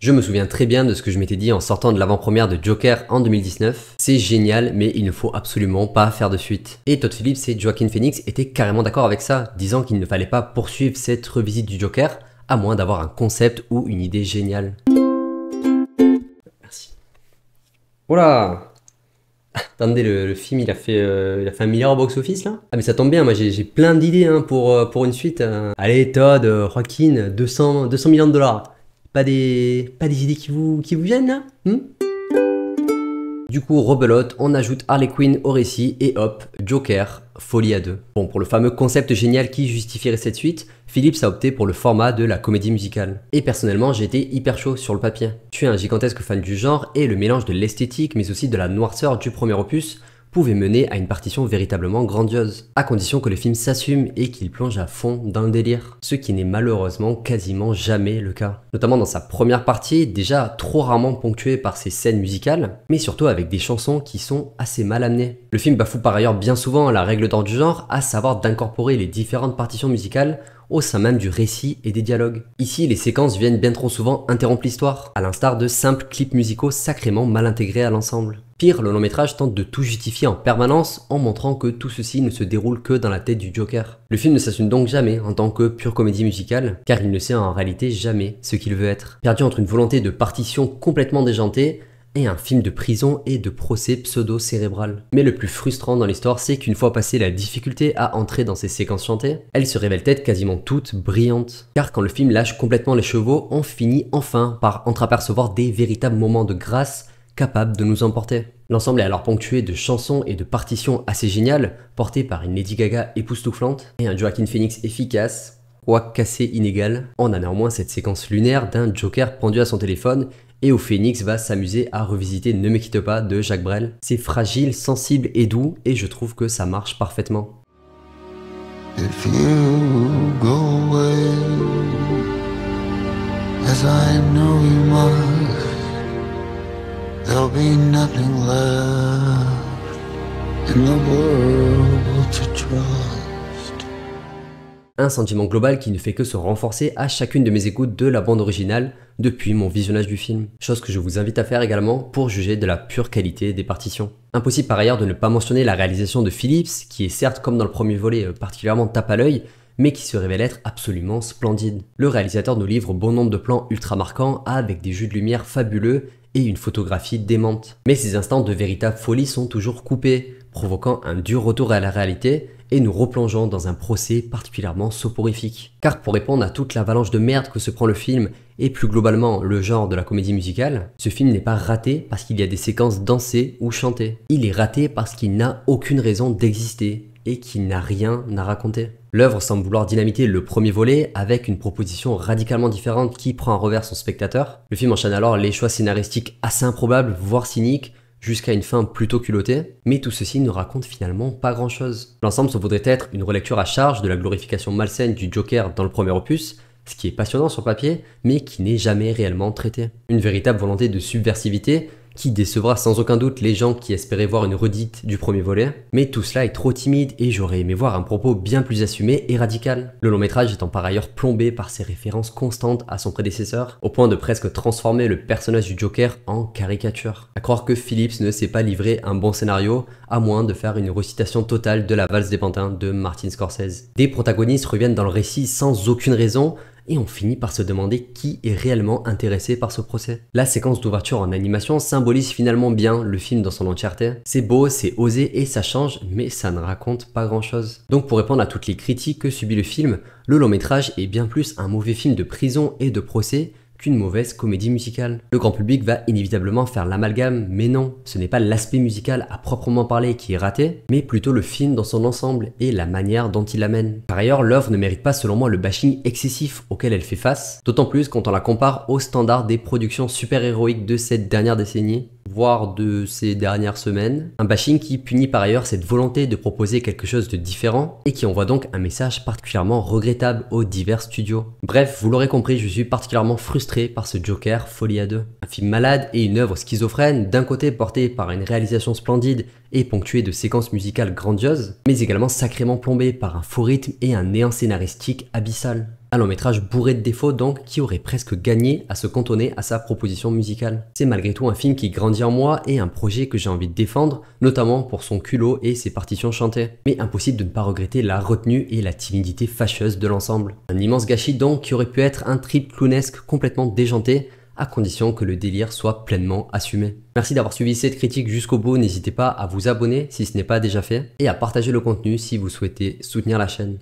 Je me souviens très bien de ce que je m'étais dit en sortant de l'avant-première de Joker en 2019. C'est génial, mais il ne faut absolument pas faire de suite. Et Todd Phillips et Joaquin Phoenix étaient carrément d'accord avec ça, disant qu'il ne fallait pas poursuivre cette revisite du Joker, à moins d'avoir un concept ou une idée géniale. Merci. Voilà. Attendez, le film il a fait 1 milliard au box-office là. Ah mais ça tombe bien, moi j'ai plein d'idées hein, pour une suite. Allez Todd, Joaquin, 200 millions de dollars. Pas des idées qui vous viennent là Du coup, rebelote, on ajoute Harley Quinn au récit et hop, Joker, folie à deux. Bon, pour le fameux concept génial qui justifierait cette suite, Phillips a opté pour le format de la comédie musicale. Et personnellement, j'ai été hyper chaud sur le papier. Je suis un gigantesque fan du genre et le mélange de l'esthétique mais aussi de la noirceur du premier opus pouvait mener à une partition véritablement grandiose, à condition que le film s'assume et qu'il plonge à fond dans le délire, ce qui n'est malheureusement quasiment jamais le cas. Notamment dans sa première partie, déjà trop rarement ponctuée par ses scènes musicales, mais surtout avec des chansons qui sont assez mal amenées. Le film bafoue par ailleurs bien souvent la règle d'or du genre, à savoir d'incorporer les différentes partitions musicales au sein même du récit et des dialogues. Ici, les séquences viennent bien trop souvent interrompre l'histoire, à l'instar de simples clips musicaux sacrément mal intégrés à l'ensemble. Pire, le long métrage tente de tout justifier en permanence en montrant que tout ceci ne se déroule que dans la tête du Joker. Le film ne s'assume donc jamais en tant que pure comédie musicale, car il ne sait en réalité jamais ce qu'il veut être. Perdu entre une volonté de partition complètement déjantée, et un film de prison et de procès pseudo-cérébral. Mais le plus frustrant dans l'histoire, c'est qu'une fois passée la difficulté à entrer dans ces séquences chantées, elles se révèlent être quasiment toutes brillantes. Car quand le film lâche complètement les chevaux, on finit enfin par entreapercevoir des véritables moments de grâce capables de nous emporter. L'ensemble est alors ponctué de chansons et de partitions assez géniales, portées par une Lady Gaga époustouflante et un Joaquin Phoenix efficace, quoique assez inégal. On a néanmoins cette séquence lunaire d'un Joker pendu à son téléphone et où Phoenix va s'amuser à revisiter Ne me quitte pas de Jacques Brel. C'est fragile, sensible et doux et je trouve que ça marche parfaitement. If you go away, as I know you must, there'll be nothing left in the world to trust. Un sentiment global qui ne fait que se renforcer à chacune de mes écoutes de la bande originale depuis mon visionnage du film. Chose que je vous invite à faire également pour juger de la pure qualité des partitions. Impossible par ailleurs de ne pas mentionner la réalisation de Phillips, qui est certes comme dans le premier volet particulièrement tape à l'œil, mais qui se révèle être absolument splendide. Le réalisateur nous livre bon nombre de plans ultra marquants avec des jeux de lumière fabuleux et une photographie démente. Mais ces instants de véritable folie sont toujours coupés, provoquant un dur retour à la réalité et nous replongeons dans un procès particulièrement soporifique. Car pour répondre à toute l'avalanche de merde que se prend le film et plus globalement le genre de la comédie musicale, ce film n'est pas raté parce qu'il y a des séquences dansées ou chantées. Il est raté parce qu'il n'a aucune raison d'exister et qu'il n'a rien à raconter. L'œuvre semble vouloir dynamiter le premier volet avec une proposition radicalement différente qui prend à revers son spectateur. Le film enchaîne alors les choix scénaristiques assez improbables, voire cyniques, jusqu'à une fin plutôt culottée, mais tout ceci ne raconte finalement pas grand chose. L'ensemble se voudrait être une relecture à charge de la glorification malsaine du Joker dans le premier opus, ce qui est passionnant sur papier, mais qui n'est jamais réellement traité. Une véritable volonté de subversivité qui décevra sans aucun doute les gens qui espéraient voir une redite du premier volet, mais tout cela est trop timide et j'aurais aimé voir un propos bien plus assumé et radical. Le long métrage étant par ailleurs plombé par ses références constantes à son prédécesseur, au point de presque transformer le personnage du Joker en caricature. À croire que Phillips ne sait pas livrer un bon scénario, à moins de faire une recitation totale de la valse des pantins de Martin Scorsese. Des protagonistes reviennent dans le récit sans aucune raison, et on finit par se demander qui est réellement intéressé par ce procès. La séquence d'ouverture en animation symbolise finalement bien le film dans son entièreté. C'est beau, c'est osé et ça change, mais ça ne raconte pas grand chose. Donc pour répondre à toutes les critiques que subit le film, le long métrage est bien plus un mauvais film de prison et de procès qu'une mauvaise comédie musicale. Le grand public va inévitablement faire l'amalgame, mais non, ce n'est pas l'aspect musical à proprement parler qui est raté, mais plutôt le film dans son ensemble et la manière dont il l'amène. Par ailleurs, l'œuvre ne mérite pas selon moi le bashing excessif auquel elle fait face, d'autant plus quand on la compare aux standards des productions super-héroïques de cette dernière décennie, voire de ces dernières semaines. Un bashing qui punit par ailleurs cette volonté de proposer quelque chose de différent et qui envoie donc un message particulièrement regrettable aux divers studios. Bref, vous l'aurez compris, je suis particulièrement frustré par ce Joker folie à deux. Un film malade et une œuvre schizophrène, d'un côté portée par une réalisation splendide et ponctuée de séquences musicales grandioses, mais également sacrément plombée par un faux rythme et un néant scénaristique abyssal. Un long métrage bourré de défauts donc, qui aurait presque gagné à se cantonner à sa proposition musicale. C'est malgré tout un film qui grandit en moi et un projet que j'ai envie de défendre, notamment pour son culot et ses partitions chantées. Mais impossible de ne pas regretter la retenue et la timidité fâcheuse de l'ensemble. Un immense gâchis donc qui aurait pu être un trip clownesque complètement déjanté, à condition que le délire soit pleinement assumé. Merci d'avoir suivi cette critique jusqu'au bout, n'hésitez pas à vous abonner si ce n'est pas déjà fait, et à partager le contenu si vous souhaitez soutenir la chaîne.